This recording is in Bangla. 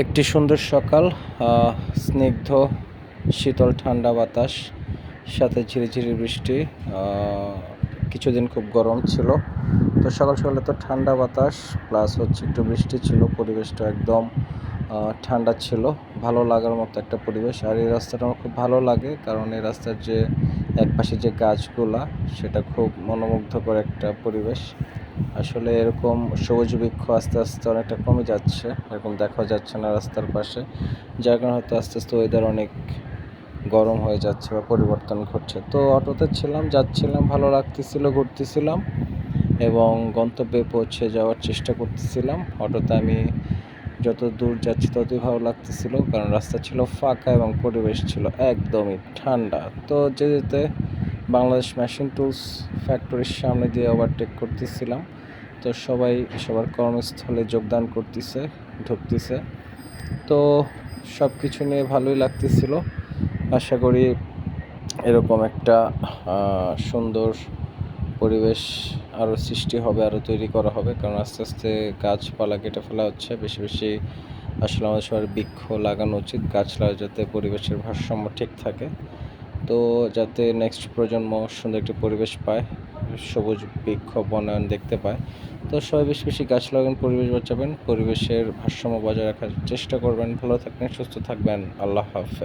একটি সুন্দর সকাল, স্নিগ্ধ শীতল ঠান্ডা বাতাস, সাথে ঝিরিঝিরি বৃষ্টি। কিছুদিন খুব গরম ছিল, তো সকাল সকালে তো ঠান্ডা বাতাস প্লাস হচ্ছে একটু বৃষ্টি ছিল, পরিবেশটা একদম ঠান্ডা ছিল, ভালো লাগার মতো একটা পরিবেশ। আর এই রাস্তাটা আমার খুব ভালো লাগে, কারণ এই রাস্তার যে একপাশে যে গাছগুলা, সেটা খুব মনোমুগ্ধকর একটা পরিবেশ। আসলে এরকম সবুজ বৃক্ষ আস্তে আস্তে অনেকটা কমে যাচ্ছে, এরকম দেখা যাচ্ছে না রাস্তার পাশে, যার কারণে হয়তো আস্তে আস্তে ওয়েদার অনেক গরম হয়ে যাচ্ছে বা পরিবর্তন ঘটছে। তো অটোতে ছিলাম, যাচ্ছিলাম, ভালো লাগতেছিল, ঘুরতেছিলাম এবং গন্তব্যে পৌঁছে যাওয়ার চেষ্টা করতেছিলাম। অটোতে আমি যত দূর যাচ্ছি ততই ভালো লাগতেছিল, কারণ রাস্তা ছিল ফাঁকা এবং পরিবেশ ছিল একদমই ঠান্ডা। তো যেতে বাংলাদেশ মেশিন টুলস ফ্যাক্টরির সামনে দিয়ে ওভারটেক করতেছিলাম। তো সবাই সবার কর্মস্থলে যোগদান করতেছে, ঢুকতেছে। তো সব কিছু নিয়ে ভালোই লাগতেছিল। আশা করি এরকম একটা সুন্দর পরিবেশ আরও সৃষ্টি হবে, আরও তৈরি করা হবে, কারণ আস্তে আস্তে গাছপালা কেটে ফেলা হচ্ছে। বেশি বেশি আসলে আমাদের সবার বৃক্ষ লাগানো উচিত, গাছ লাগা, যাতে পরিবেশের ভারসাম্য ঠিক থাকে। তো যাতে নেক্সট প্রজন্ম সুন্দর একটি পরিবেশ পায়, সবুজ বৃক্ষ বনায়ন দেখতে পায়। তো সবাই বেশি বেশি গাছ লাগান, পরিবেশ বাঁচাবেন, পরিবেশের ভারসাম্য বজায় রাখার চেষ্টা করবেন। ভালো থাকবেন, সুস্থ থাকবেন। আল্লাহ হাফেজ।